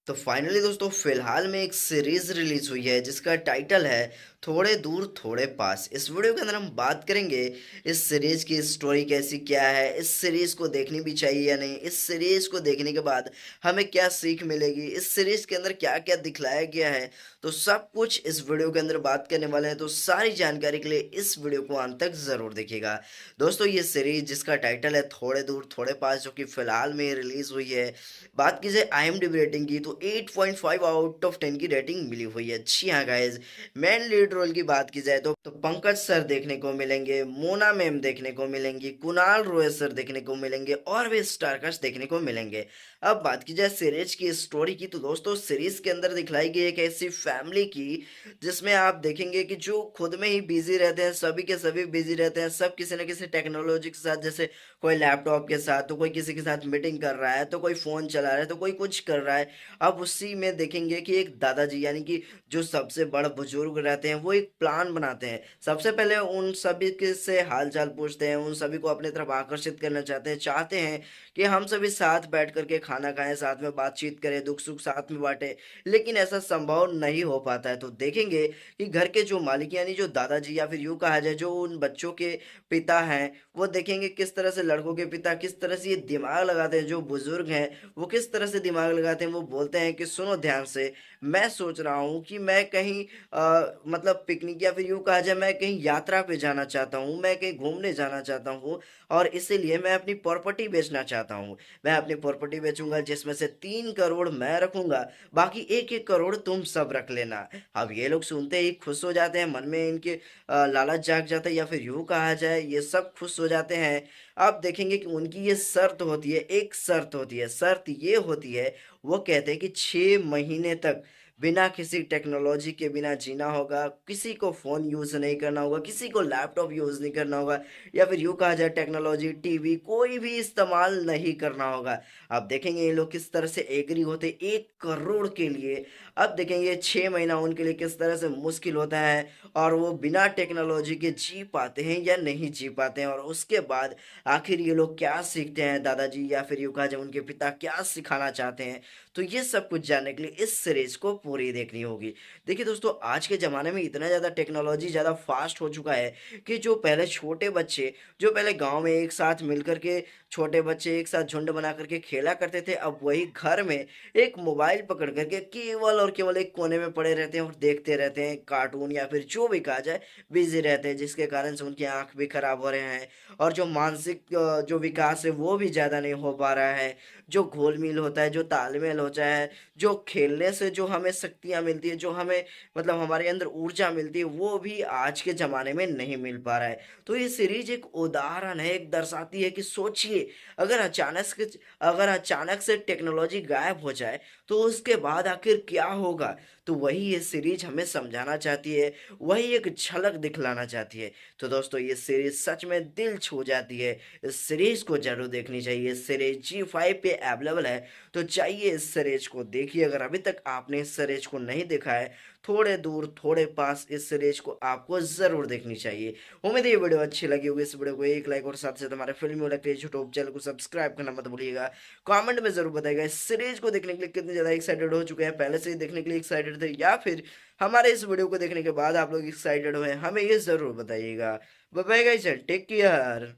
तो फाइनली दोस्तों फिलहाल में एक सीरीज रिलीज हुई है जिसका टाइटल है थोड़े दूर थोड़े पास। इस वीडियो के अंदर हम बात करेंगे इस सीरीज की स्टोरी कैसी क्या है, इस सीरीज को देखनी भी चाहिए या नहीं, इस सीरीज को देखने के बाद हमें क्या सीख मिलेगी, इस सीरीज के अंदर क्या क्या दिखलाया गया है। तो सब कुछ इस वीडियो के अंदर बात करने वाले हैं, तो सारी जानकारी के लिए इस वीडियो को अंत तक जरूर देखिएगा। दोस्तों ये सीरीज जिसका टाइटल है थोड़े दूर थोड़े पास, जो कि फिलहाल में रिलीज हुई है। बात की जाए IMDb रेटिंग की तो 8.5 आउट ऑफ 10 की रेटिंग मिली हुई है। जी हाँ गाइज, मेन लीड रोल की बात की जाए तो पंकज सर देखने को मिलेंगे, मोना मैम देखने को मिलेंगी, कुणाल रोय सर देखने को मिलेंगे और भी स्टारकास्ट देखने को मिलेंगे। अब बात की जाए सीरीज की स्टोरी की तो दोस्तों सीरीज के अंदर दिखलाई गई एक ऐसी फैमिली की जिसमें आप देखेंगे कि जो खुद में ही बिजी रहते हैं, सभी के सभी बिजी रहते हैं, सब किसी न किसी टेक्नोलॉजी के साथ, जैसे कोई लैपटॉप के साथ, तो कोई किसी के साथ मीटिंग कर रहा है, तो कोई फोन चला रहा है, तो कोई कुछ कर रहा है। अब उसी में देखेंगे कि एक दादाजी यानी कि जो सबसे बड़े बुजुर्ग रहते हैं वो एक प्लान बनाते हैं। सबसे पहले उन सभी के से हाल चाल पूछते हैं, उन सभी को अपनी तरफ आकर्षित करना चाहते हैं कि हम सभी साथ बैठ करके खाना खाएं, साथ में बातचीत करें, दुख सुख साथ में बांटें। लेकिन ऐसा संभव नहीं हो पाता है। तो देखेंगे कि घर के जो मालिक यानी जो दादाजी या फिर यूं कहा जाए जो उन बच्चों के पिता हैं, वो देखेंगे किस तरह से लड़कों के पिता किस तरह से ये दिमाग लगाते हैं। जो बुजुर्ग हैं वो किस तरह से दिमाग लगाते हैं। वो बोलते हैं कि सुनो ध्यान से, मैं सोच रहा हूँ कि मैं कहीं मतलब पिकनिक या फिर यूँ कहा जाए मैं कहीं यात्रा पे जाना चाहता हूँ, मैं कहीं घूमने जाना चाहता हूँ और इसीलिए मैं अपनी प्रॉपर्टी बेचना चाहता हूँ। मैं अपनी प्रॉपर्टी बेचूँगा जिसमें से 3 करोड़ मैं रखूँगा, बाकी 1-1 करोड़ तुम सब रख लेना। अब ये लोग सुनते ही खुश हो जाते हैं, मन में इनके लालच जाग जाता है या फिर यूँ कहा जाए ये सब खुश हो जाते हैं। आप देखेंगे कि उनकी ये शर्त होती है, एक शर्त होती है, शर्त ये होती है, वो कहते हैं कि 6 महीने तक बिना किसी टेक्नोलॉजी के बिना जीना होगा, किसी को फ़ोन यूज़ नहीं करना होगा, किसी को लैपटॉप यूज़ नहीं करना होगा या फिर यूँ कहा जाए टेक्नोलॉजी, टीवी कोई भी इस्तेमाल नहीं करना होगा। आप देखेंगे ये लोग किस तरह से एग्री होते 1 करोड़ के लिए। अब देखेंगे 6 महीना उनके लिए किस तरह से मुश्किल होता है और वो बिना टेक्नोलॉजी के जी पाते हैं या नहीं जी पाते हैं और उसके बाद आखिर ये लोग क्या सीखते हैं, दादाजी या फिर यूँ कहा जाए उनके पिता क्या सिखाना चाहते हैं। तो ये सब कुछ जानने के लिए इस सीरीज को पूरी देखनी होगी। देखिए दोस्तों, आज के ज़माने में इतना ज़्यादा टेक्नोलॉजी ज़्यादा फास्ट हो चुका है कि जो पहले छोटे बच्चे, जो पहले गाँव में एक साथ मिल कर के छोटे बच्चे एक साथ झुंड बना करके खेला करते थे, अब वही घर में एक मोबाइल पकड़ करके केवल और केवल एक कोने में पड़े रहते हैं और देखते रहते हैं कार्टून या फिर जो भी कहा जाए, बिज़ी रहते हैं, जिसके कारण से उनकी आँख भी खराब हो रहे हैं और जो मानसिक जो विकास है वो भी ज़्यादा नहीं हो पा रहा है। जो घुल-मिल होता है, जो तालमेल होता है, जो खेलने से जो हमें शक्तियाँ मिलती है, जो हमें मतलब हमारे अंदर ऊर्जा मिलती है, वो भी आज के ज़माने में नहीं मिल पा रहा है। तो ये सीरीज़ एक उदाहरण है, एक दर्शाती है कि सोचिए, अगर अचानक से टेक्नोलॉजी गायब हो जाए, तो उसके बाद आखिर क्या होगा? तो वही ये सीरीज़ हमें समझाना चाहती है, वही एक झलक दिखलाना चाहती है। तो दोस्तों ये सीरीज़ सच में दिल छू जाती है। इस सीरीज को ज़रूर देखनी चाहिए। इस सीरीज जी5 पे अवेलेबल है, तो जाइए इस सीरीज को देखिए। अगर अभी तक आपने इस सीरीज को नहीं देखा है, थोड़े दूर थोड़े पास इस सीरीज को आपको ज़रूर देखनी चाहिए। उम्मीद है ये वीडियो अच्छी लगी होगी। इस वीडियो को एक लाइक और साथ साथ हमारे फिल्मी वाला क्रेज यूट्यूब चैनल को सब्सक्राइब करना मत भूलिएगा। कमेंट में ज़रूर बताइएगा इस सीरीज को देखने के लिए कितने ज़्यादा एक्साइटेड हो चुके हैं, पहले से ही देखने के लिए एक्साइटेड थे या फिर हमारे इस वीडियो को देखने के बाद आप लोग एक्साइटेड हुए हैं, हमें ये ज़रूर बताइएगा। Bye bye guys, take care.